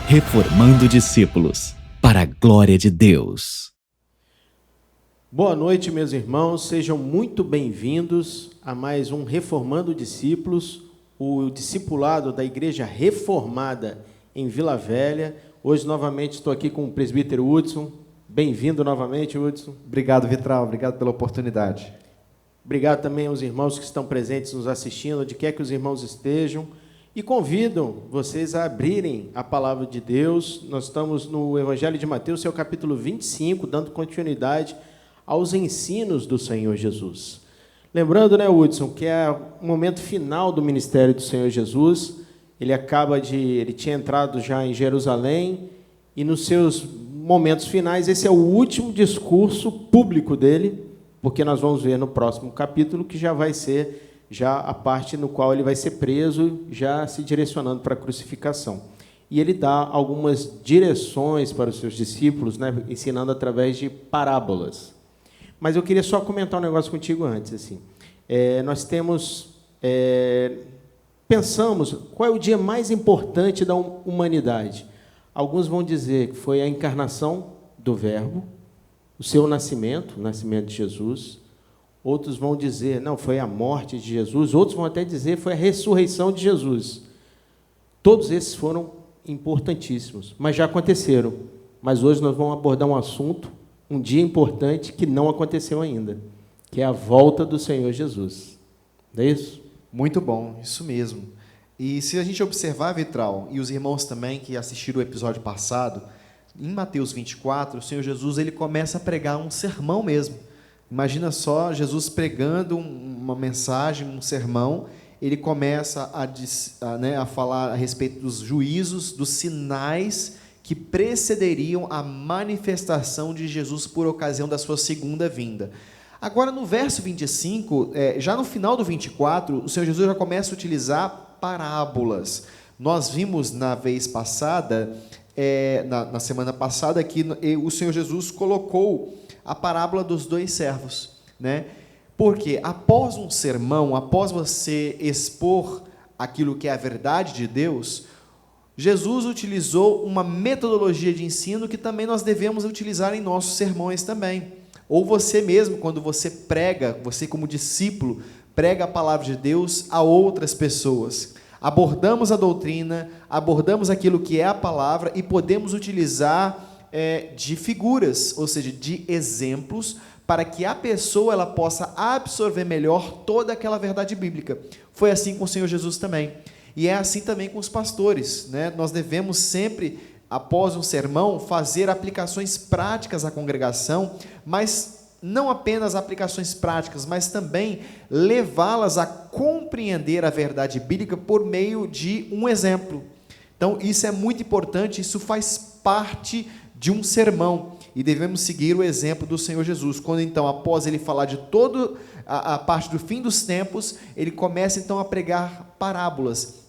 Reformando discípulos, para a glória de Deus. Boa noite, meus irmãos, sejam muito bem-vindos a mais um Reformando Discípulos, o discipulado da Igreja Reformada em Vila Velha. Hoje, novamente, estou aqui com o presbítero Hudson. Bem-vindo novamente, Hudson. Obrigado, Vitral, obrigado pela oportunidade. Obrigado também aos irmãos que estão presentes nos assistindo, onde quer que os irmãos estejam. E convidam vocês a abrirem a palavra de Deus. Nós estamos no Evangelho de Mateus, seu capítulo 25, dando continuidade aos ensinos do Senhor Jesus. Lembrando, né, Hudson, que é o momento final do ministério do Senhor Jesus. Ele tinha entrado já em Jerusalém e nos seus momentos finais, esse é o último discurso público dele, porque nós vamos ver no próximo capítulo que já vai ser já a parte no qual ele vai ser preso, já se direcionando para a crucificação. E ele dá algumas direções para os seus discípulos, né, ensinando através de parábolas. Mas eu queria só comentar um negócio contigo antes. Assim. Pensamos, qual é o dia mais importante da humanidade? Alguns vão dizer que foi a encarnação do Verbo, o seu nascimento, o nascimento de Jesus. Outros vão dizer, não, foi a morte de Jesus. Outros vão até dizer, foi a ressurreição de Jesus. Todos esses foram importantíssimos, mas já aconteceram. Mas hoje nós vamos abordar um assunto, um dia importante que não aconteceu ainda, que é a volta do Senhor Jesus. Não é isso? Muito bom, isso mesmo. E se a gente observar, Vitral, e os irmãos também que assistiram o episódio passado, em Mateus 24, o Senhor Jesus ele começa a pregar um sermão mesmo. Imagina só, Jesus pregando uma mensagem, um sermão, ele começa a falar a respeito dos juízos, dos sinais que precederiam a manifestação de Jesus por ocasião da sua segunda vinda. Agora, no verso 25, já no final do 24, o Senhor Jesus já começa a utilizar parábolas. Nós vimos na vez passada, na semana passada, que o Senhor Jesus colocou a parábola dos dois servos, né? Porque após um sermão, após você expor aquilo que é a verdade de Deus, Jesus utilizou uma metodologia de ensino que também nós devemos utilizar em nossos sermões também. Ou você mesmo, quando você prega, você como discípulo, prega a palavra de Deus a outras pessoas. Abordamos a doutrina, abordamos aquilo que é a palavra e podemos utilizar de figuras, ou seja, de exemplos, para que a pessoa ela possa absorver melhor toda aquela verdade bíblica. Foi assim com o Senhor Jesus também. E é assim também com os pastores, né? Nós devemos sempre, após um sermão, fazer aplicações práticas à congregação, mas não apenas aplicações práticas, mas também levá-las a compreender a verdade bíblica por meio de um exemplo. Então, isso é muito importante, isso faz parte de um sermão, e devemos seguir o exemplo do Senhor Jesus, quando então, após ele falar de toda a parte do fim dos tempos, ele começa então a pregar parábolas,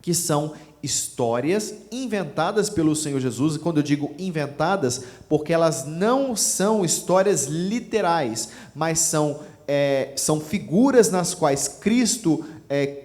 que são histórias inventadas pelo Senhor Jesus, e quando eu digo inventadas, porque elas não são histórias literais, mas são figuras nas quais Cristo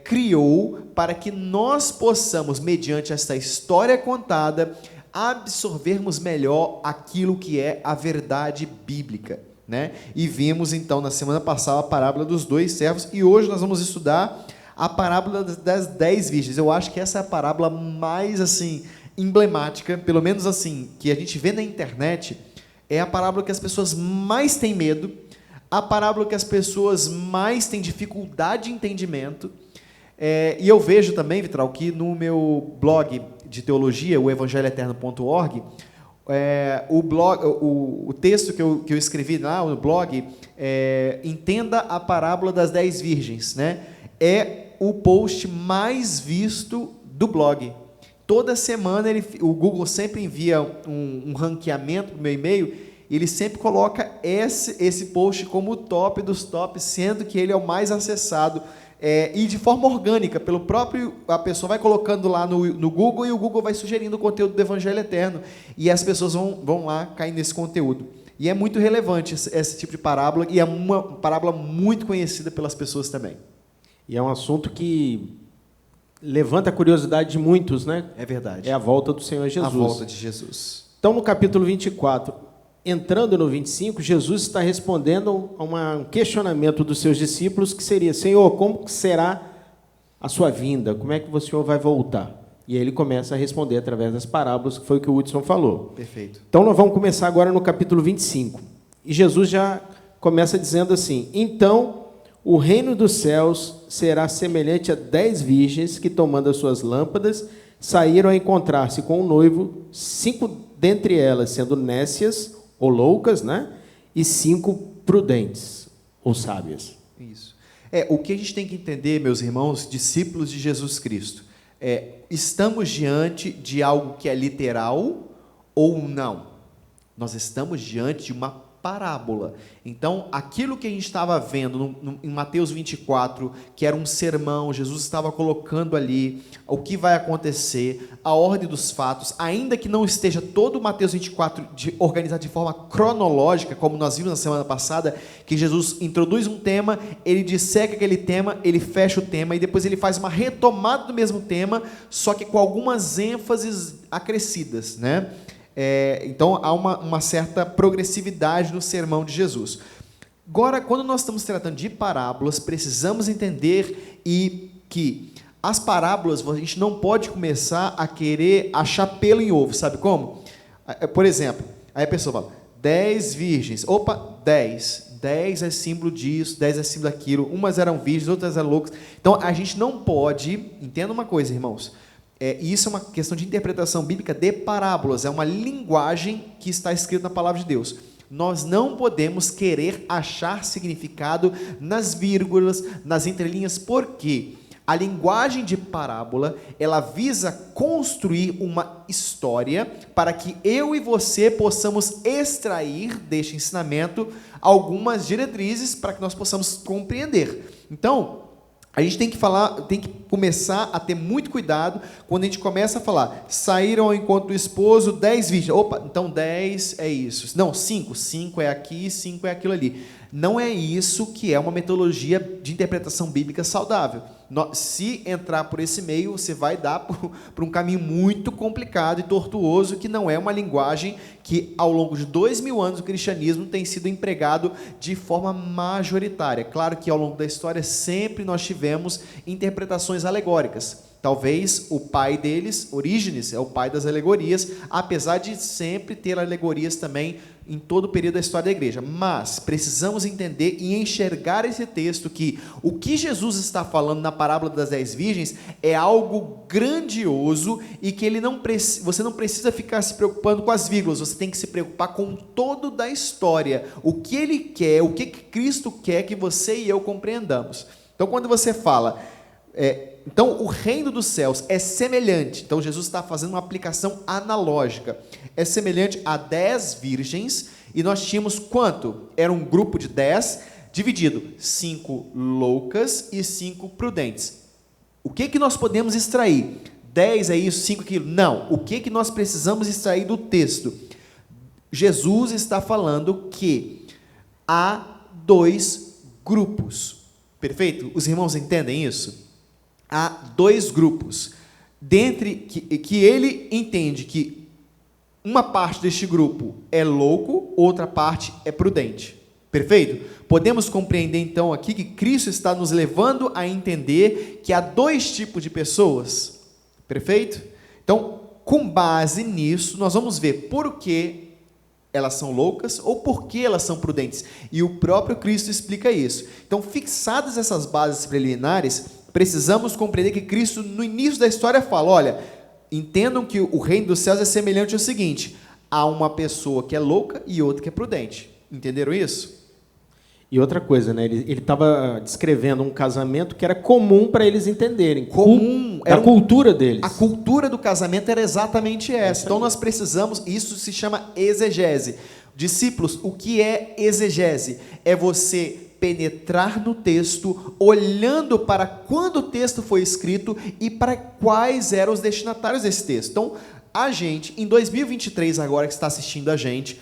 criou, para que nós possamos, mediante esta história contada, absorvermos melhor aquilo que é a verdade bíblica, né? E vimos então na semana passada a parábola dos dois servos, e hoje nós vamos estudar a parábola das 10 virgens. Eu acho que essa é a parábola mais assim emblemática, pelo menos assim, que a gente vê na internet, é a parábola que as pessoas mais têm medo, a parábola que as pessoas mais têm dificuldade de entendimento. E eu vejo também, Vitral, que no meu blog de teologia, o evangelhoeterno.org, o texto que eu escrevi lá no blog, entenda a parábola das 10 virgens, né? É o post mais visto do blog. Toda semana o Google sempre envia um ranqueamento para o meu e-mail, e ele sempre coloca esse post como o top dos tops, sendo que ele é o mais acessado, e de forma orgânica, pelo próprio, a pessoa vai colocando lá no Google, e o Google vai sugerindo o conteúdo do Evangelho Eterno, e as pessoas vão lá cair nesse conteúdo. E é muito relevante esse tipo de parábola, e é uma parábola muito conhecida pelas pessoas também. E é um assunto que levanta a curiosidade de muitos, né? É verdade. É a volta do Senhor Jesus. A volta de Jesus. Então, no capítulo 24, entrando no 25, Jesus está respondendo a um questionamento dos seus discípulos, que seria: Senhor, como será a sua vinda? Como é que o Senhor vai voltar? E aí ele começa a responder através das parábolas, que foi o que o Hudson falou. Perfeito. Então, nós vamos começar agora no capítulo 25. E Jesus já começa dizendo assim: então, o reino dos céus será semelhante a 10 virgens que, tomando as suas lâmpadas, saíram a encontrar-se com o noivo, 5 dentre elas sendo nécias ou loucas, né? E 5 prudentes ou sábias. Isso. O que a gente tem que entender, meus irmãos, discípulos de Jesus Cristo, estamos diante de algo que é literal ou não? Nós estamos diante de uma parábola. Então, aquilo que a gente estava vendo em Mateus 24, que era um sermão, Jesus estava colocando ali o que vai acontecer, a ordem dos fatos, ainda que não esteja todo o Mateus 24 organizado de forma cronológica, como nós vimos na semana passada, que Jesus introduz um tema, ele disseca aquele tema, ele fecha o tema, e depois ele faz uma retomada do mesmo tema, só que com algumas ênfases acrescidas, né? Então, há uma certa progressividade no sermão de Jesus. Agora, quando nós estamos tratando de parábolas, precisamos entender que as parábolas, a gente não pode começar a querer achar pelo em ovo, sabe como? Por exemplo, aí a pessoa fala, 10 virgens, 10 é símbolo disso, 10 é símbolo daquilo, umas eram virgens, outras eram loucas. Então, a gente não pode, entenda uma coisa, irmãos, isso é uma questão de interpretação bíblica de parábolas, é uma linguagem que está escrita na palavra de Deus. Nós não podemos querer achar significado nas vírgulas, nas entrelinhas, porque a linguagem de parábola, ela visa construir uma história para que eu e você possamos extrair deste ensinamento algumas diretrizes para que nós possamos compreender. Então, a gente tem que começar a ter muito cuidado quando a gente começa a falar, saíram ao encontro do esposo 10 virgens. Opa, então 10 é isso. Não, 5 é aqui, 5 é aquilo ali. Não é isso que é uma metodologia de interpretação bíblica saudável. Se entrar por esse meio, você vai dar por um caminho muito complicado e tortuoso, que não é uma linguagem que, ao longo de 2000 anos, o cristianismo tem sido empregado de forma majoritária. Claro que, ao longo da história, sempre nós tivemos interpretações alegóricas. Talvez o pai deles, Orígenes, é o pai das alegorias, apesar de sempre ter alegorias também em todo o período da história da igreja. Mas precisamos entender e enxergar esse texto, que o que Jesus está falando na parábola das 10 virgens é algo grandioso e que você não precisa ficar se preocupando com as vírgulas, você tem que se preocupar com o todo da história, o que ele quer, o que Cristo quer que você e eu compreendamos. Então, quando você fala... Então, o reino dos céus é semelhante, então Jesus está fazendo uma aplicação analógica, é semelhante a 10 virgens, e nós tínhamos quanto? Era um grupo de 10, dividido, 5 loucas e 5 prudentes. O que nós podemos extrair? 10 é isso, 5 aquilo? Não, o que nós precisamos extrair do texto? Jesus está falando que há 2 grupos, perfeito? Os irmãos entendem isso? Há 2 grupos, que ele entende que uma parte deste grupo é louco, outra parte é prudente, perfeito? Podemos compreender então aqui que Cristo está nos levando a entender que há 2 tipos de pessoas, perfeito? Então, com base nisso, nós vamos ver por que elas são loucas ou por que elas são prudentes, e o próprio Cristo explica isso. Então, fixadas essas bases preliminares, precisamos compreender que Cristo, no início da história, fala, olha, entendam que o reino dos céus é semelhante ao seguinte, há uma pessoa que é louca e outra que é prudente. Entenderam isso? E outra coisa, né? Ele estava descrevendo um casamento que era comum para eles entenderem. Era a cultura deles. A cultura do casamento era exatamente essa. Então, nós precisamos, isso se chama exegese. Discípulos, o que é exegese? É você penetrar no texto, olhando para quando o texto foi escrito e para quais eram os destinatários desse texto. Então, a gente, em 2023, agora que está assistindo a gente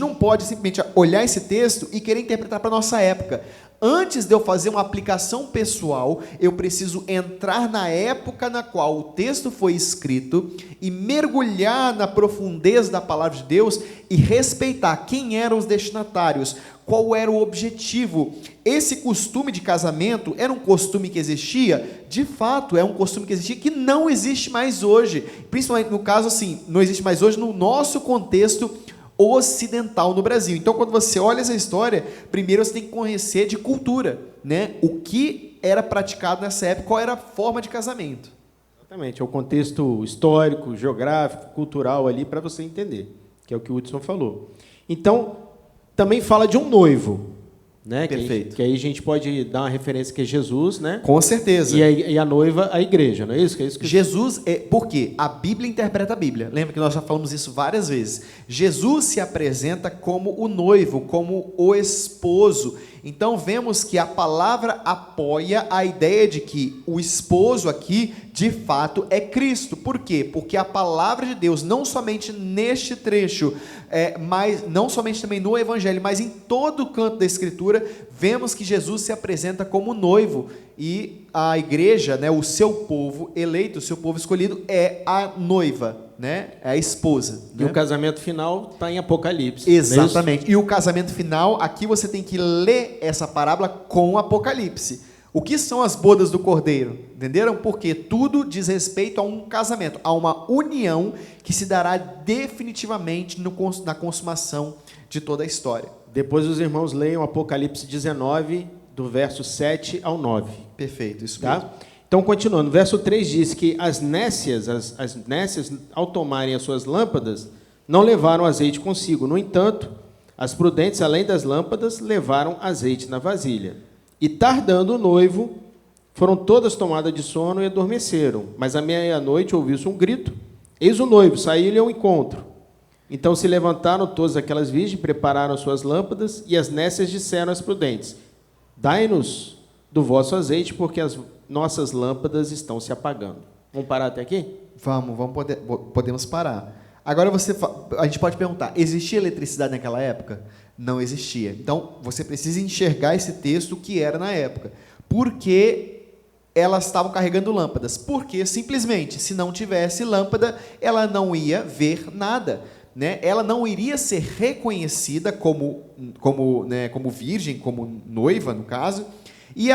não pode simplesmente olhar esse texto e querer interpretar para a nossa época. antes de eu fazer uma aplicação pessoal, eu preciso entrar na época na qual o texto foi escrito e mergulhar na profundeza da palavra de Deus e respeitar quem eram os destinatários, qual era o objetivo. Esse costume de casamento era um costume que existia? De fato, é um costume que existia que não existe mais hoje. Principalmente no caso, assim, não existe mais hoje no nosso contexto ocidental no Brasil. Então, quando você olha essa história, primeiro você tem que conhecer de cultura, né? O que era praticado nessa época, qual era a forma de casamento. Exatamente, é o contexto histórico, geográfico, cultural ali para você entender, que é o que o Hudson falou. Então, também fala de um noivo, né? Perfeito. Que aí a gente pode dar uma referência que é Jesus, né? Com certeza. E a noiva, a igreja, não é isso? Que é isso que... Jesus, por quê? A Bíblia interpreta a Bíblia. Lembra que nós já falamos isso várias vezes. Jesus se apresenta como o noivo, como o esposo. Então, vemos que a palavra apoia a ideia de que o esposo aqui, de fato, é Cristo. Por quê? Porque a palavra de Deus, não somente neste trecho, mas não somente também no Evangelho, mas em todo o canto da Escritura, vemos que Jesus se apresenta como noivo. E a igreja, né, o seu povo eleito, o seu povo escolhido, é a noiva, né? É a esposa. E o casamento final está em Apocalipse. Exatamente. E o casamento final, aqui você tem que ler essa parábola com Apocalipse. O que são as bodas do Cordeiro? Entenderam? Porque tudo diz respeito a um casamento, a uma união que se dará definitivamente na consumação de toda a história. Depois os irmãos leiam Apocalipse 19, do verso 7 ao 9. Perfeito, isso tá? mesmo. Então, continuando, o verso 3 diz que as nécias, ao tomarem as suas lâmpadas, não levaram azeite consigo. No entanto, as prudentes, além das lâmpadas, levaram azeite na vasilha. E, tardando o noivo, foram todas tomadas de sono e adormeceram. Mas à meia-noite ouviu-se um grito. Eis o noivo, saiu-lhe ao encontro. Então se levantaram todas aquelas virgens, prepararam as suas lâmpadas, e as nécias disseram às prudentes: dai-nos do vosso azeite, porque as nossas lâmpadas estão se apagando. Vamos parar até aqui? Podemos parar. Agora a gente pode perguntar, existia eletricidade naquela época? Não existia. Então, você precisa enxergar esse texto que era na época. Por que elas estavam carregando lâmpadas? Porque, simplesmente, se não tivesse lâmpada, ela não ia ver nada. Né? Ela não iria ser reconhecida como virgem, como noiva, no caso, e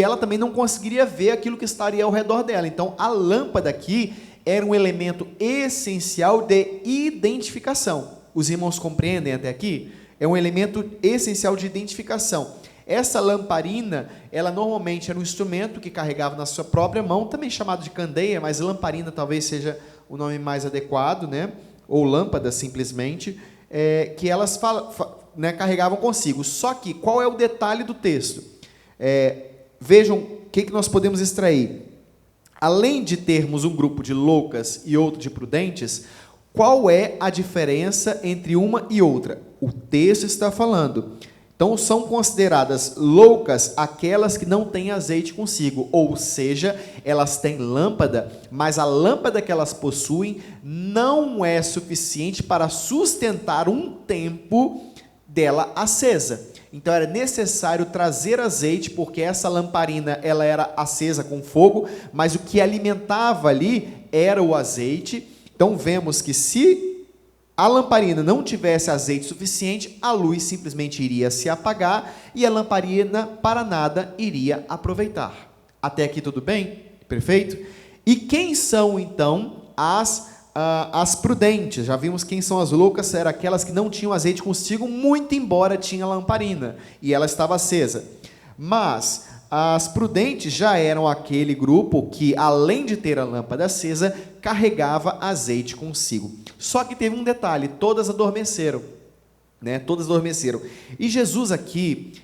ela também não conseguiria ver aquilo que estaria ao redor dela. Então, a lâmpada aqui era um elemento essencial de identificação. Os irmãos compreendem até aqui? É um elemento essencial de identificação. Essa lamparina, ela normalmente era um instrumento que carregava na sua própria mão, também chamado de candeia, mas lamparina talvez seja o nome mais adequado, né? Ou lâmpada, simplesmente, que elas carregavam consigo. Só que, qual é o detalhe do texto? Vejam o que nós podemos extrair. Além de termos um grupo de loucas e outro de prudentes, qual é a diferença entre uma e outra? O texto está falando. Então, são consideradas loucas aquelas que não têm azeite consigo, ou seja, elas têm lâmpada, mas a lâmpada que elas possuem não é suficiente para sustentar um tempo dela acesa. Então, era necessário trazer azeite, porque essa lamparina ela era acesa com fogo, mas o que alimentava ali era o azeite. Então, vemos que se a lamparina não tivesse azeite suficiente, a luz simplesmente iria se apagar e a lamparina para nada iria aproveitar. Até aqui tudo bem? Perfeito? E quem são, então, as prudentes? Já vimos quem são as loucas, eram aquelas que não tinham azeite consigo, muito embora tinha lamparina, e ela estava acesa. Mas as prudentes já eram aquele grupo que, além de ter a lâmpada acesa, carregava azeite consigo. Só que teve um detalhe, todas adormeceram, né? Todas adormeceram. E Jesus aqui,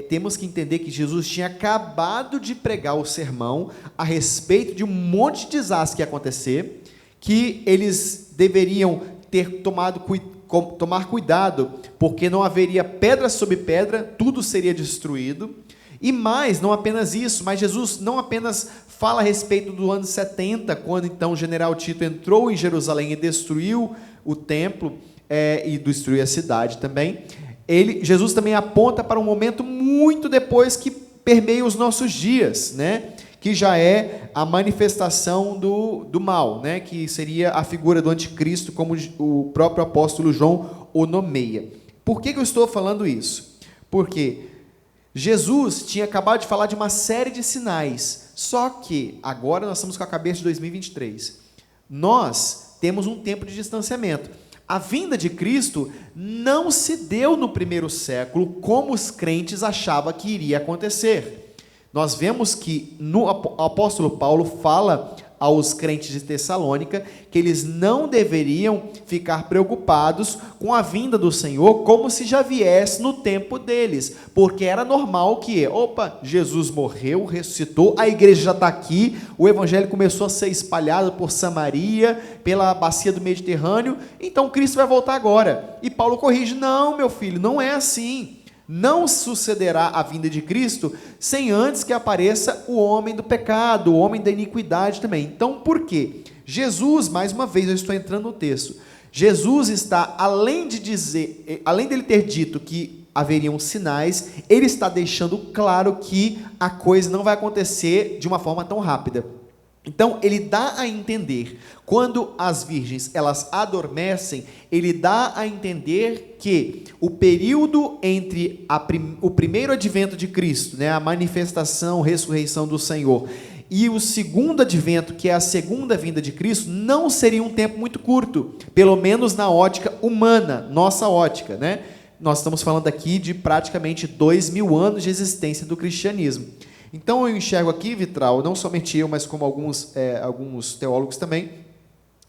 temos que entender que Jesus tinha acabado de pregar o sermão a respeito de um monte de desastre que ia acontecer, que eles deveriam tomar cuidado, porque não haveria pedra sobre pedra, tudo seria destruído. E mais, não apenas isso, mas Jesus não apenas fala a respeito do ano 70, quando então o general Tito entrou em Jerusalém e destruiu o templo, e destruiu a cidade também. Jesus também aponta para um momento muito muito depois que permeia os nossos dias, né? Que já é a manifestação do mal, né? Que seria a figura do anticristo, como o próprio apóstolo João o nomeia. Por que eu estou falando isso? Porque Jesus tinha acabado de falar de uma série de sinais, só que agora nós estamos com a cabeça de 2023. Nós temos um tempo de distanciamento. A vinda de Cristo não se deu no primeiro século como os crentes achavam que iria acontecer. Nós vemos que o apóstolo Paulo fala aos crentes de Tessalônica que eles não deveriam ficar preocupados com a vinda do Senhor como se já viesse no tempo deles, porque era normal que, Jesus morreu, ressuscitou, a igreja já está aqui, o evangelho começou a ser espalhado por Samaria, pela bacia do Mediterrâneo, então Cristo vai voltar agora. E Paulo corrige: não, meu filho, não é assim. Não sucederá a vinda de Cristo sem antes que apareça o homem do pecado, o homem da iniquidade também. Então, por quê? Jesus, mais uma vez, eu estou entrando no texto, Jesus está, além dele ter dito que haveriam sinais, ele está deixando claro que a coisa não vai acontecer de uma forma tão rápida. Então, ele dá a entender, quando as virgens elas adormecem, ele dá a entender que o período entre o primeiro advento de Cristo, né, a manifestação, ressurreição do Senhor, e o segundo advento, que é a segunda vinda de Cristo, não seria um tempo muito curto, pelo menos na ótica humana, nossa ótica, né? Nós estamos falando aqui de praticamente 2000 anos de existência do cristianismo. Então eu enxergo aqui, Vitral, não somente eu, mas como alguns teólogos também,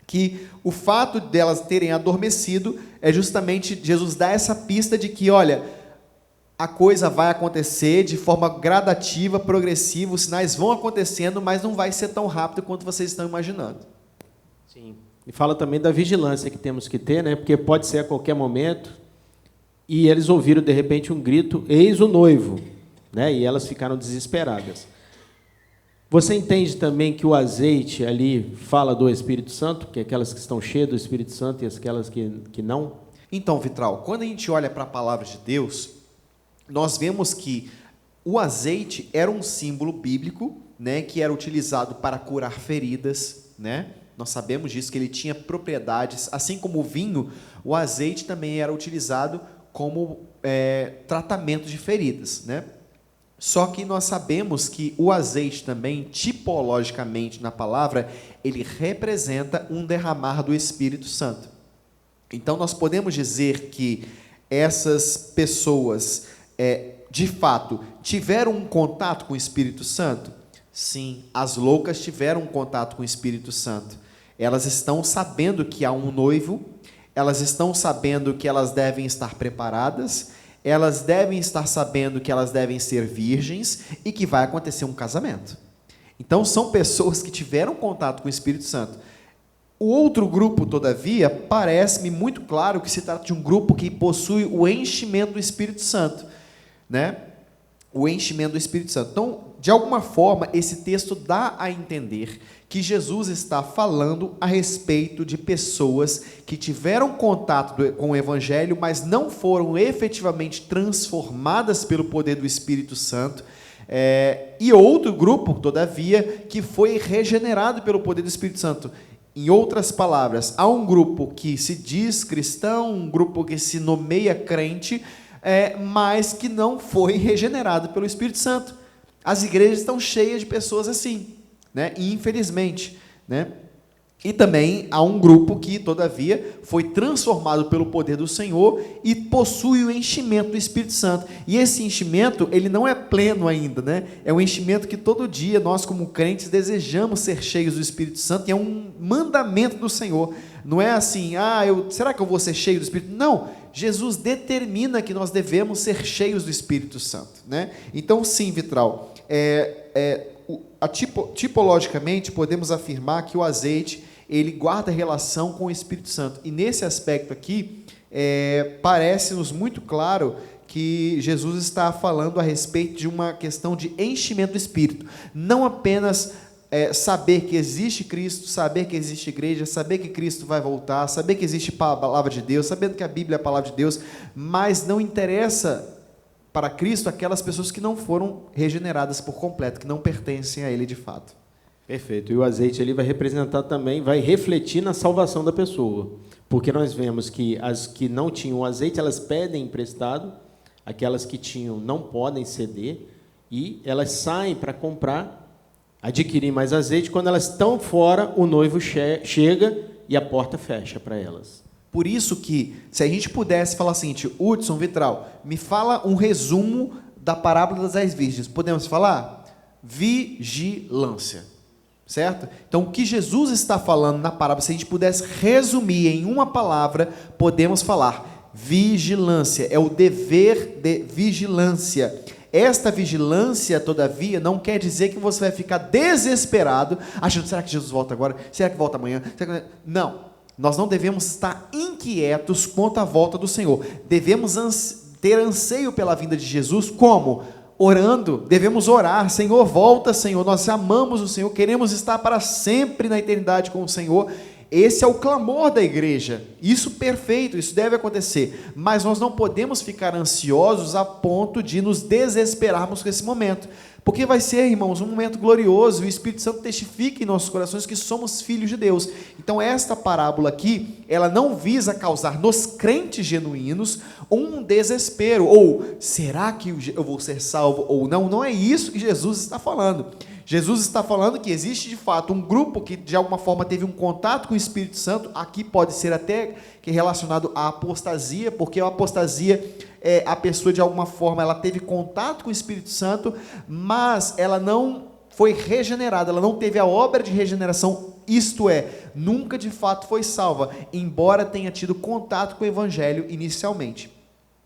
que o fato delas terem adormecido é justamente Jesus dar essa pista de que, olha, a coisa vai acontecer de forma gradativa, progressiva, os sinais vão acontecendo, mas não vai ser tão rápido quanto vocês estão imaginando. Sim. E fala também da vigilância que temos que ter, né? Porque pode ser a qualquer momento, e eles ouviram de repente um grito: eis o noivo. Né? E elas ficaram desesperadas. Você entende também que o azeite ali fala do Espírito Santo, que é aquelas que estão cheias do Espírito Santo e aquelas que não? Então, Vitral, quando a gente olha para a palavra de Deus, nós vemos que o azeite era um símbolo bíblico, né, que era utilizado para curar feridas, né? Nós sabemos disso, que ele tinha propriedades, assim como o vinho, o azeite também era utilizado como tratamento de feridas, né? Só que nós sabemos que o azeite também, tipologicamente na palavra, ele representa um derramar do Espírito Santo. Então nós podemos dizer que essas pessoas, de fato, tiveram um contato com o Espírito Santo? Sim, as loucas tiveram um contato com o Espírito Santo. Elas estão sabendo que há um noivo, elas estão sabendo que elas devem estar preparadas, elas devem estar sabendo que elas devem ser virgens e que vai acontecer um casamento. Então, são pessoas que tiveram contato com o Espírito Santo. O outro grupo, todavia, parece-me muito claro que se trata de um grupo que possui o enchimento do Espírito Santo, né? O enchimento do Espírito Santo. Então, de alguma forma, esse texto dá a entender que Jesus está falando a respeito de pessoas que tiveram contato com o Evangelho, mas não foram efetivamente transformadas pelo poder do Espírito Santo, e outro grupo, todavia, que foi regenerado pelo poder do Espírito Santo. Em outras palavras, há um grupo que se diz cristão, um grupo que se nomeia crente, mas que não foi regenerado pelo Espírito Santo. As igrejas estão cheias de pessoas assim, né? E infelizmente, né? E também há um grupo que, todavia, foi transformado pelo poder do Senhor e possui o enchimento do Espírito Santo. E esse enchimento, ele não é pleno ainda, né? É um enchimento que todo dia nós, como crentes, desejamos ser cheios do Espírito Santo, e é um mandamento do Senhor. Não é assim, será que eu vou ser cheio do Espírito? Não, Jesus determina que nós devemos ser cheios do Espírito Santo, né? Então, sim, Vitral, tipologicamente, podemos afirmar que o azeite, ele guarda relação com o Espírito Santo. E nesse aspecto aqui, parece-nos muito claro que Jesus está falando a respeito de uma questão de enchimento do Espírito. Não apenas saber que existe Cristo, saber que existe igreja, saber que Cristo vai voltar, saber que existe a palavra de Deus, sabendo que a Bíblia é a palavra de Deus, mas não interessa para Cristo aquelas pessoas que não foram regeneradas por completo, que não pertencem a Ele de fato. Perfeito. E o azeite ali vai representar também, vai refletir na salvação da pessoa. Porque nós vemos que as que não tinham azeite, elas pedem emprestado, aquelas que tinham não podem ceder, e elas saem para comprar, adquirir mais azeite. Quando elas estão fora, o noivo chega e a porta fecha para elas. Por isso que, se a gente pudesse falar assim, Hudson, Vitral, me fala um resumo da parábola das 10 virgens. Podemos falar? Vigilância. Certo? Então, o que Jesus está falando na parábola, se a gente pudesse resumir em uma palavra, podemos falar vigilância. É o dever de vigilância. Esta vigilância, todavia, não quer dizer que você vai ficar desesperado, achando, será que Jesus volta agora? Será que volta amanhã? Não. Nós não devemos estar inquietos quanto à volta do Senhor. Devemos ter anseio pela vinda de Jesus, como? Orando, devemos orar, Senhor, volta, Senhor, nós amamos o Senhor, queremos estar para sempre na eternidade com o Senhor. Esse é o clamor da igreja, isso perfeito, isso deve acontecer, mas nós não podemos ficar ansiosos a ponto de nos desesperarmos com esse momento, porque vai ser, irmãos, um momento glorioso, e o Espírito Santo testifica em nossos corações que somos filhos de Deus. Então esta parábola aqui, ela não visa causar nos crentes genuínos um desespero, ou será que eu vou ser salvo ou não? Não é isso que Jesus está falando. Jesus está falando que existe de fato um grupo que de alguma forma teve um contato com o Espírito Santo, aqui pode ser até que relacionado à apostasia, porque a apostasia é a pessoa de alguma forma, ela teve contato com o Espírito Santo, mas ela não foi regenerada, ela não teve a obra de regeneração, isto é, nunca de fato foi salva, embora tenha tido contato com o Evangelho inicialmente.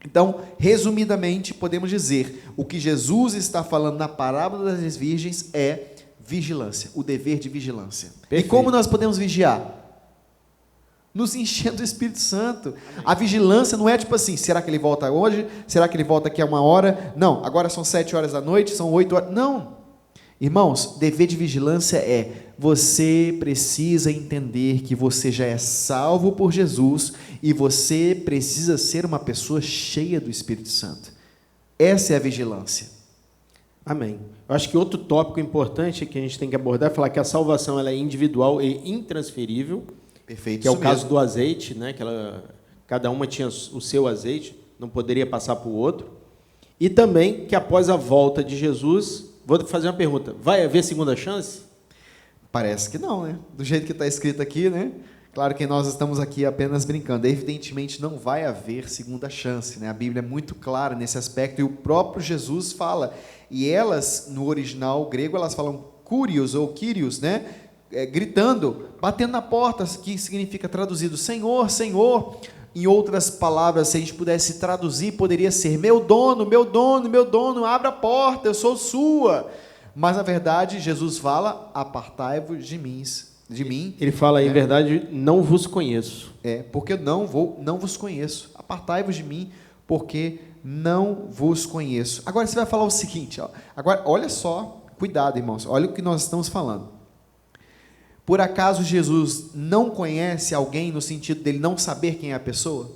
Então, resumidamente, podemos dizer, o que Jesus está falando na parábola das 10 virgens é vigilância, o dever de vigilância. Perfeito. E como nós podemos vigiar? Nos enchendo do Espírito Santo. A vigilância não é tipo assim, será que ele volta hoje? Será que ele volta daqui a 1 hora? Não, agora são 7 horas da noite, são 8 horas. Não. Irmãos, dever de vigilância é, você precisa entender que você já é salvo por Jesus e você precisa ser uma pessoa cheia do Espírito Santo. Essa é a vigilância. Amém. Eu acho que outro tópico importante que a gente tem que abordar é falar que a salvação ela é individual e intransferível. Perfeito. Que é o caso do azeite, né? Que cada uma tinha o seu azeite, não poderia passar para o outro. E também que após a volta de Jesus, vou fazer uma pergunta, vai haver segunda chance? Parece que não, né? Do jeito que está escrito aqui, né? Claro que nós estamos aqui apenas brincando. Evidentemente não vai haver segunda chance, né? A Bíblia é muito clara nesse aspecto e o próprio Jesus fala. E elas, no original grego, elas falam kurios ou kyrios, né? Gritando, batendo na porta, que significa traduzido, Senhor, Senhor. Em outras palavras, se a gente pudesse traduzir, poderia ser, meu dono, meu dono, meu dono, abra a porta, eu sou sua. Mas, na verdade, Jesus fala, apartai-vos de mim. Ele fala, em verdade, não vos conheço. Porque não vos conheço. Apartai-vos de mim, porque não vos conheço. Agora, você vai falar o seguinte, ó. Agora, olha só, cuidado, irmãos, olha o que nós estamos falando. Por acaso Jesus não conhece alguém no sentido dele não saber quem é a pessoa?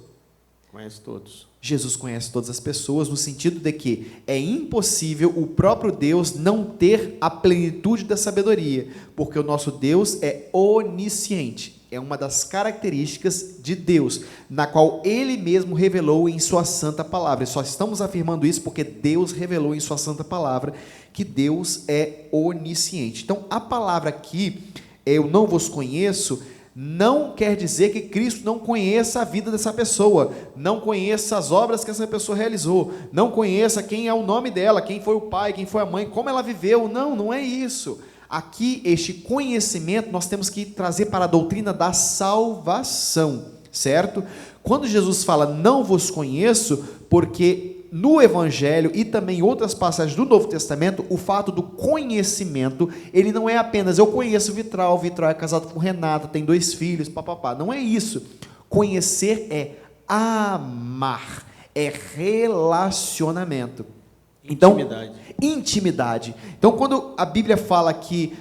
Conhece todos. Jesus conhece todas as pessoas no sentido de que é impossível o próprio Deus não ter a plenitude da sabedoria, porque o nosso Deus é onisciente. É uma das características de Deus, na qual Ele mesmo revelou em sua santa palavra. E só estamos afirmando isso porque Deus revelou em sua santa palavra que Deus é onisciente. Então, a palavra aqui, eu não vos conheço, não quer dizer que Cristo não conheça a vida dessa pessoa, não conheça as obras que essa pessoa realizou, não conheça quem é o nome dela, quem foi o pai, quem foi a mãe, como ela viveu. Não é isso. Aqui, este conhecimento, nós temos que trazer para a doutrina da salvação, certo? Quando Jesus fala, não vos conheço, porque no Evangelho e também em outras passagens do Novo Testamento, o fato do conhecimento, ele não é apenas, eu conheço Vitral é casado com Renata, tem 2 filhos, papapá, não é isso. Conhecer é amar, é relacionamento. Então, intimidade. Então, quando a Bíblia fala que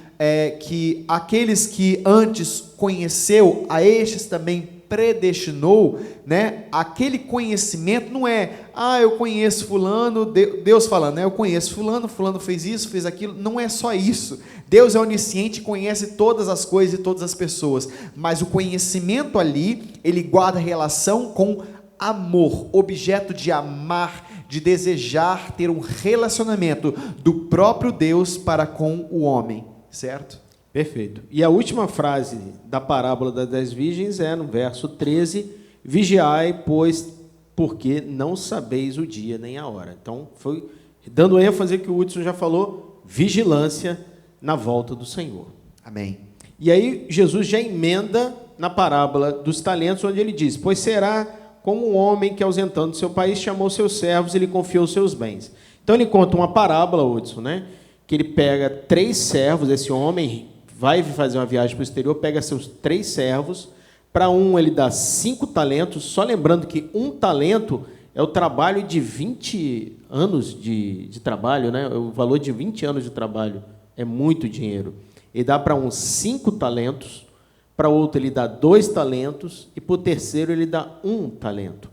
aqueles que antes conheceu, a estes também predestinou, né? Aquele conhecimento não é, eu conheço fulano, Deus falando, né? Eu conheço fulano, fulano fez isso, fez aquilo. Não é só isso. Deus é onisciente, conhece todas as coisas e todas as pessoas, mas o conhecimento ali, ele guarda relação com amor, objeto de amar, de desejar ter um relacionamento do próprio Deus para com o homem, certo? Perfeito. E a última frase da parábola das 10 virgens é no verso 13: vigiai, pois, porque não sabeis o dia nem a hora. Então, foi dando ênfase que o Hudson já falou, vigilância na volta do Senhor. Amém. E aí, Jesus já emenda na parábola dos talentos, onde ele diz: pois será como um homem que, ausentando seu país, chamou seus servos e lhe confiou seus bens. Então, ele conta uma parábola, Hudson, né? Que ele pega 3 servos, esse homem vai fazer uma viagem para o exterior, pega seus 3 servos, para um ele dá 5 talentos, só lembrando que um talento é o trabalho de 20 anos de trabalho, né? O valor de 20 anos de trabalho é muito dinheiro. Ele dá para um 5 talentos, para outro ele dá 2 talentos, e para o terceiro ele dá 1 talento.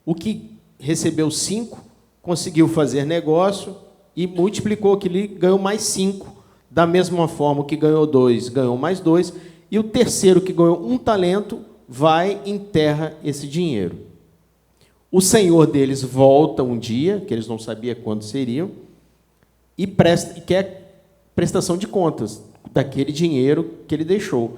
O que recebeu 5, conseguiu fazer negócio e multiplicou aquilo e ganhou mais 5. Da mesma forma, o que ganhou 2, ganhou mais 2, e o terceiro, que ganhou 1 talento, vai e enterra esse dinheiro. O senhor deles volta um dia, que eles não sabiam quando seriam, e quer prestação de contas daquele dinheiro que ele deixou.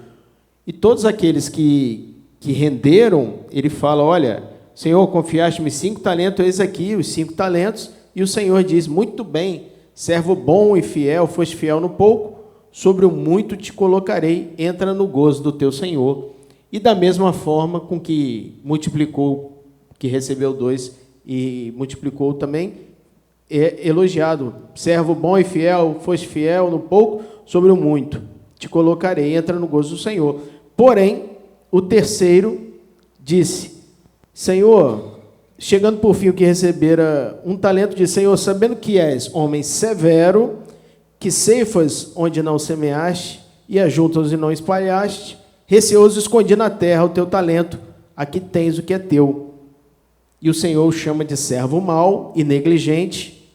E todos aqueles que renderam, ele fala: olha, Senhor, confiaste-me 5 talentos, eis aqui os 5 talentos, e o Senhor diz: muito bem, servo bom e fiel, foste fiel no pouco, sobre o muito te colocarei, entra no gozo do teu Senhor. E da mesma forma com que multiplicou, que recebeu 2 e multiplicou também, é elogiado: servo bom e fiel, foste fiel no pouco, sobre o muito te colocarei, entra no gozo do Senhor. Porém, o terceiro disse: Senhor, chegando por fim o que recebera 1 talento, disse: Senhor, sabendo que és homem severo, que ceifas onde não semeaste, e ajuntas onde não espalhaste, receoso escondi na terra o teu talento, aqui tens o que é teu. E o Senhor o chama de servo mau e negligente,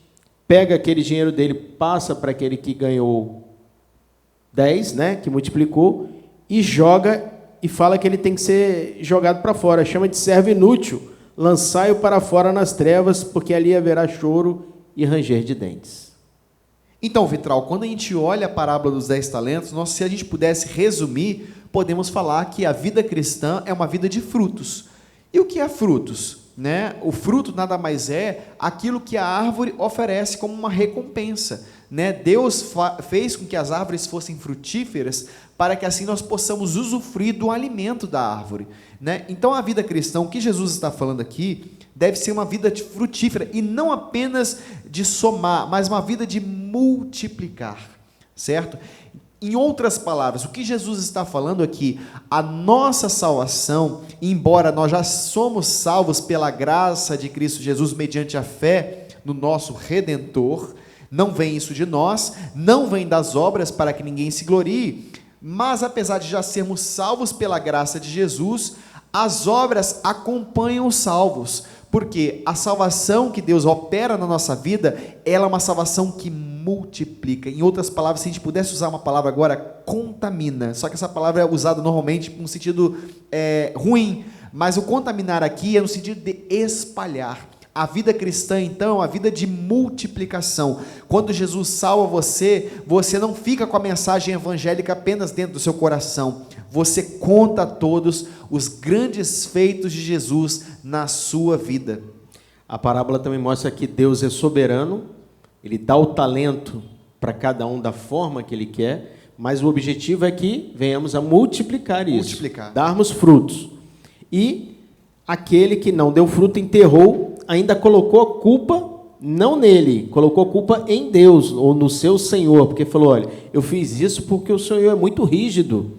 pega aquele dinheiro dele, passa para aquele que ganhou 10, né, que multiplicou, e joga, e fala que ele tem que ser jogado para fora, chama de servo inútil, lançai-o para fora nas trevas, porque ali haverá choro e ranger de dentes. Então, Vitral, quando a gente olha a parábola dos 10 talentos, se a gente pudesse resumir, podemos falar que a vida cristã é uma vida de frutos. E o que é frutos? Né? O fruto nada mais é aquilo que a árvore oferece como uma recompensa. Né? Deus fez com que as árvores fossem frutíferas para que assim nós possamos usufruir do alimento da árvore. Né? Então a vida cristã, o que Jesus está falando aqui, deve ser uma vida frutífera e não apenas de somar, mas uma vida de multiplicar, certo? Em outras palavras, o que Jesus está falando aqui, a nossa salvação, embora nós já somos salvos pela graça de Cristo Jesus mediante a fé no nosso Redentor, não vem isso de nós, não vem das obras para que ninguém se glorie, mas apesar de já sermos salvos pela graça de Jesus, as obras acompanham os salvos, porque a salvação que Deus opera na nossa vida, ela é uma salvação que multiplica. Em outras palavras, se a gente pudesse usar uma palavra agora, contamina. Só que essa palavra é usada normalmente no sentido ruim, mas o contaminar aqui é no sentido de espalhar. A vida cristã, então, é uma vida de multiplicação. Quando Jesus salva você, você não fica com a mensagem evangélica apenas dentro do seu coração. Você conta a todos os grandes feitos de Jesus na sua vida. A parábola também mostra que Deus é soberano, Ele dá o talento para cada um da forma que Ele quer, mas o objetivo é que venhamos a multiplicar isso, darmos frutos. E aquele que não deu fruto, enterrou, ainda colocou a culpa não nele, colocou a culpa em Deus, ou no seu Senhor, porque falou: olha, eu fiz isso porque o Senhor é muito rígido.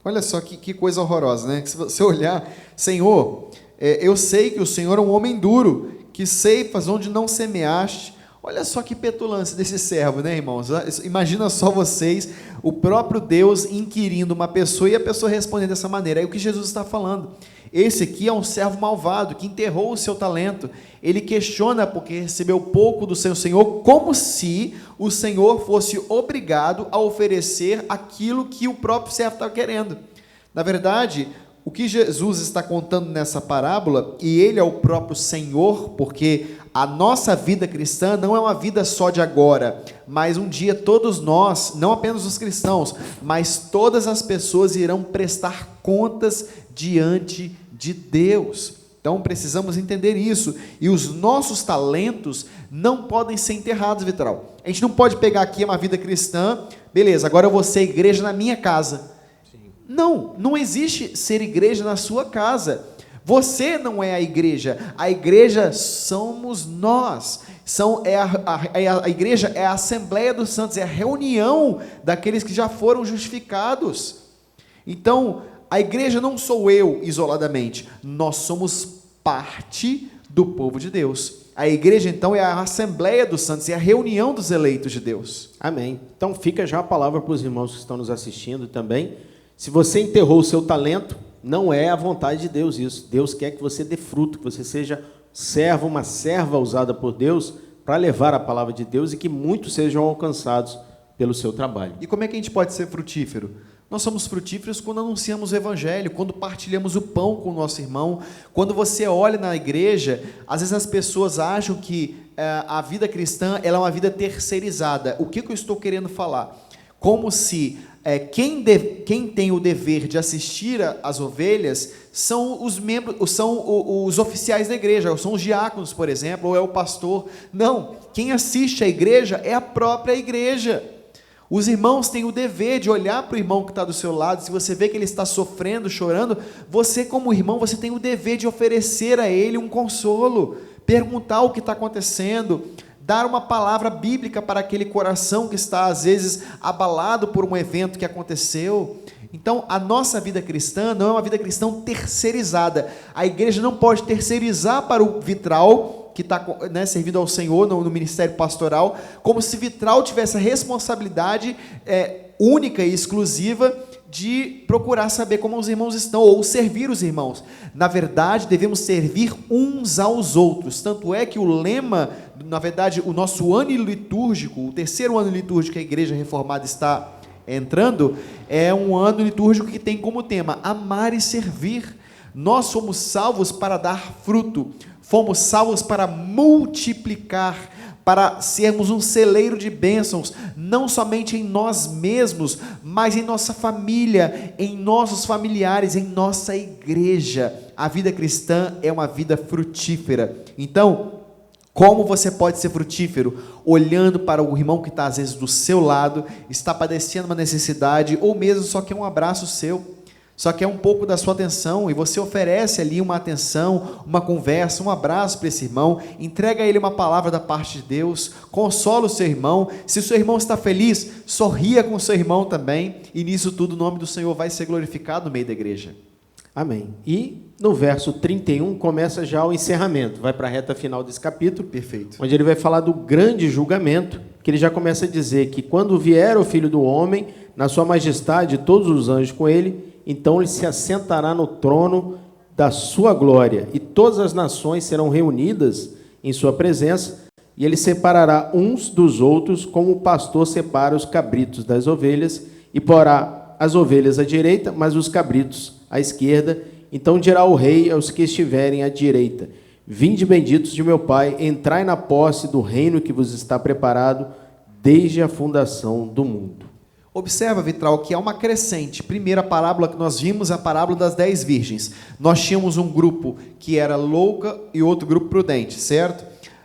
Olha só que coisa horrorosa, né? Se você olhar, Senhor, eu sei que o Senhor é um homem duro, que ceifas onde não semeaste, Olha só que petulância desse servo, né, irmãos? Imagina só vocês, o próprio Deus inquirindo uma pessoa e a pessoa respondendo dessa maneira. É o que Jesus está falando. Esse aqui é um servo malvado que enterrou o seu talento. Ele questiona porque recebeu pouco do seu Senhor, como se o Senhor fosse obrigado a oferecer aquilo que o próprio servo estava querendo. Na verdade, o que Jesus está contando nessa parábola, e ele é o próprio Senhor, porque a nossa vida cristã não é uma vida só de agora, mas um dia todos nós, não apenas os cristãos, mas todas as pessoas irão prestar contas diante de Deus. Então precisamos entender isso, e os nossos talentos não podem ser enterrados, Vitral. A gente não pode pegar aqui uma vida cristã, beleza, agora eu vou ser igreja na minha casa. Não, não existe ser igreja na sua casa. Você não é a igreja somos nós. A igreja é a Assembleia dos Santos, é a reunião daqueles que já foram justificados. Então, a igreja não sou eu isoladamente, nós somos parte do povo de Deus. A igreja, então, é a Assembleia dos Santos, é a reunião dos eleitos de Deus. Amém. Então, fica já a palavra para os irmãos que estão nos assistindo também. Se você enterrou o seu talento, não é a vontade de Deus isso. Deus quer que você dê fruto, que você seja servo, uma serva usada por Deus para levar a palavra de Deus e que muitos sejam alcançados pelo seu trabalho. E como é que a gente pode ser frutífero? Nós somos frutíferos quando anunciamos o evangelho, quando partilhamos o pão com o nosso irmão. Quando você olha na igreja, às vezes as pessoas acham que a vida cristã ela é uma vida terceirizada. O que eu estou querendo falar? Como se quem tem o dever de assistir às ovelhas são os membros, são os oficiais da igreja, são os diáconos, por exemplo, ou é o pastor. Não, quem assiste à igreja é a própria igreja. Os irmãos têm o dever de olhar para o irmão que está do seu lado. Se você vê que ele está sofrendo, chorando, você como irmão, você tem o dever de oferecer a ele um consolo, perguntar o que está acontecendo, dar uma palavra bíblica para aquele coração que está, às vezes, abalado por um evento que aconteceu. Então, a nossa vida cristã não é uma vida cristã terceirizada. A igreja não pode terceirizar para o Vitral, que está servindo ao Senhor no ministério pastoral, como se Vitral tivesse a responsabilidade única e exclusiva de procurar saber como os irmãos estão, ou servir os irmãos. Na verdade, devemos servir uns aos outros. Tanto é que o lema, na verdade, o nosso ano litúrgico, o terceiro ano litúrgico que a Igreja Reformada está entrando, é um ano litúrgico que tem como tema amar e servir. Nós somos salvos para dar fruto, fomos salvos para multiplicar, para sermos um celeiro de bênçãos, não somente em nós mesmos, mas em nossa família, em nossos familiares, em nossa igreja. A vida cristã é uma vida frutífera. Então, como você pode ser frutífero? Olhando para o irmão que está às vezes do seu lado, está padecendo uma necessidade, ou mesmo só quer um abraço seu, só quer um pouco da sua atenção, e você oferece ali uma atenção, uma conversa, um abraço para esse irmão, entrega a ele uma palavra da parte de Deus, consola o seu irmão. Se o seu irmão está feliz, sorria com o seu irmão também, e nisso tudo o nome do Senhor vai ser glorificado no meio da igreja. Amém. E no verso 31 começa já o encerramento, vai para a reta final desse capítulo. Perfeito. Onde ele vai falar do grande julgamento, que ele já começa a dizer que quando vier o Filho do Homem, na sua majestade, todos os anjos com ele, então ele se assentará no trono da sua glória, e todas as nações serão reunidas em sua presença, e ele separará uns dos outros, como o pastor separa os cabritos das ovelhas, e porá as ovelhas à direita, mas os cabritos à esquerda. Então dirá o rei aos que estiverem à direita: vinde benditos de meu Pai, entrai na posse do reino que vos está preparado desde a fundação do mundo. Observa, Vitral, que há uma crescente. Primeira parábola que nós vimos é a parábola das 10 virgens. Nós tínhamos um grupo que era louca e outro grupo prudente, certo?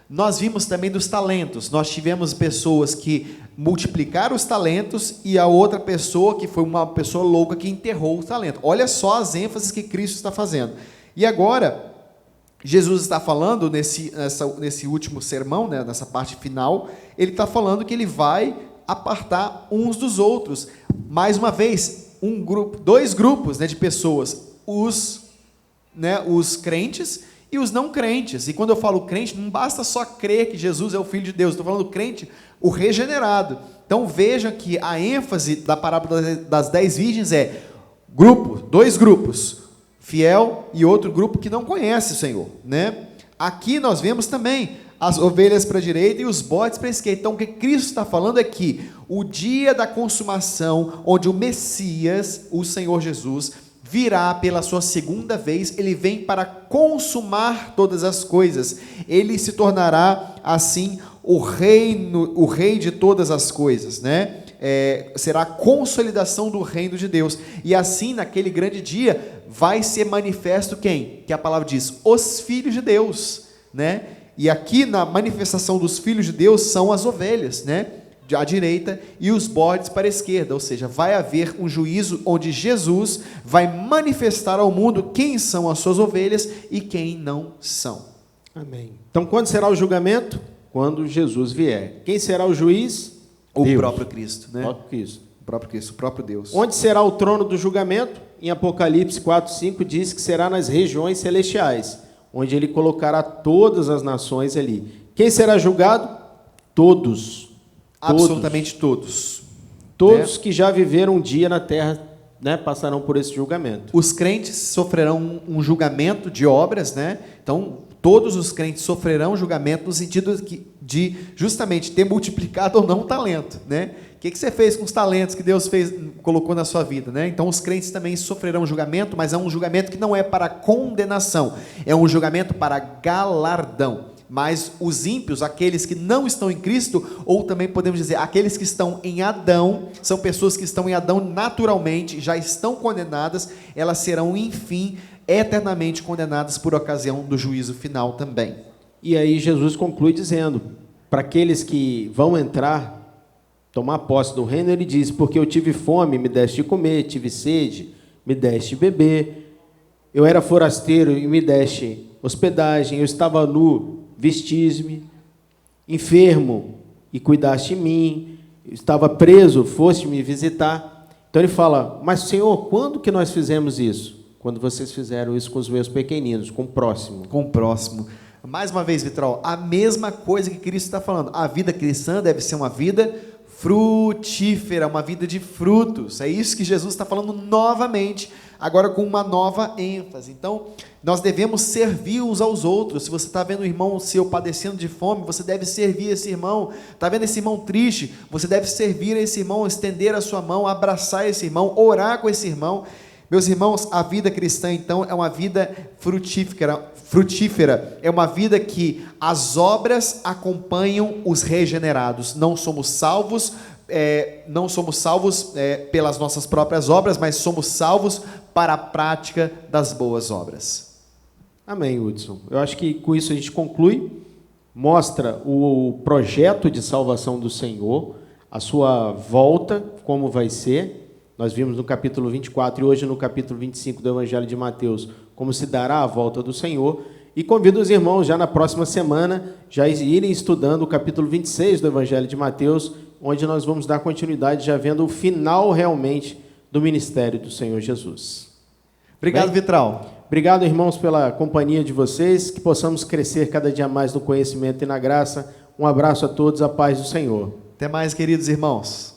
Nós vimos também dos talentos. Nós tivemos pessoas que multiplicaram os talentos e a outra pessoa que foi uma pessoa louca que enterrou o talento. Olha só as ênfases que Cristo está fazendo. E agora, Jesus está falando nesse último sermão, né, nessa parte final, ele está falando que ele vai apartar uns dos outros. Mais uma vez, dois grupos, né, de pessoas, os crentes e os não crentes. E quando eu falo crente, não basta só crer que Jesus é o Filho de Deus, estou falando crente, o regenerado. Então veja que a ênfase da parábola das 10 virgens é dois grupos, fiel e outro grupo que não conhece o Senhor, né? Aqui nós vemos também as ovelhas para a direita e os bodes para a esquerda. Então o que Cristo está falando é que o dia da consumação, onde o Messias, o Senhor Jesus, virá pela sua segunda vez, ele vem para consumar todas as coisas, ele se tornará assim o rei de todas as coisas, né? Será a consolidação do reino de Deus, e assim naquele grande dia vai ser manifesto quem? Que a palavra diz, os filhos de Deus, né? E aqui na manifestação dos filhos de Deus são as ovelhas, né? À direita e os bodes para a esquerda, ou seja, vai haver um juízo onde Jesus vai manifestar ao mundo quem são as suas ovelhas e quem não são. Amém. Então, quando será o julgamento? Quando Jesus vier. Quem será o juiz? O Deus. próprio Cristo, né? O próprio Cristo. O próprio Cristo, o próprio Deus. Onde será o trono do julgamento? Em Apocalipse 4:5 diz que será nas regiões celestiais, onde ele colocará todas as nações ali. Quem será julgado? Todos. Absolutamente todos. Todos, né? Que já viveram um dia na terra, né, passarão por esse julgamento. Os crentes sofrerão um julgamento de obras, né? Então, todos os crentes sofrerão julgamento no sentido de justamente ter multiplicado ou não o talento, né? O que você fez com os talentos que Deus colocou na sua vida, né? Então, os crentes também sofrerão julgamento, mas é um julgamento que não é para condenação, é um julgamento para galardão. Mas os ímpios, aqueles que não estão em Cristo, ou também podemos dizer, aqueles que estão em Adão, são pessoas que estão em Adão naturalmente, já estão condenadas, elas serão, enfim, eternamente condenadas por ocasião do juízo final também. E aí Jesus conclui dizendo, para aqueles que vão entrar, tomar posse do reino, ele diz, porque eu tive fome, me deste de comer, tive sede, me deste de beber, eu era forasteiro e me deste hospedagem, eu estava nu, vestiste-me, enfermo e cuidaste de mim, eu estava preso, foste me visitar. Então ele fala, mas Senhor, quando que nós fizemos isso? Quando vocês fizeram isso com os meus pequeninos, com o próximo. Com o próximo. Mais uma vez, Vitral, a mesma coisa que Cristo está falando. A vida cristã deve ser uma vida frutífera, uma vida de frutos. É isso que Jesus está falando novamente, agora com uma nova ênfase. Então, nós devemos servir uns aos outros. Se você está vendo o irmão seu padecendo de fome, você deve servir esse irmão. Está vendo esse irmão triste? Você deve servir a esse irmão, estender a sua mão, abraçar esse irmão, orar com esse irmão. Meus irmãos, a vida cristã, então, é uma vida frutífera, é uma vida que as obras acompanham os regenerados. Não somos salvos pelas nossas próprias obras, mas somos salvos para a prática das boas obras. Amém, Hudson. Eu acho que com isso a gente conclui, mostra o projeto de salvação do Senhor, a sua volta, como vai ser. Nós vimos no capítulo 24 e hoje no capítulo 25 do Evangelho de Mateus como se dará a volta do Senhor. E convido os irmãos já na próxima semana já irem estudando o capítulo 26 do Evangelho de Mateus, onde nós vamos dar continuidade já vendo o final realmente do ministério do Senhor Jesus. Obrigado, Vitral. Obrigado, irmãos, pela companhia de vocês, que possamos crescer cada dia mais no conhecimento e na graça. Um abraço a todos, a paz do Senhor. Até mais, queridos irmãos.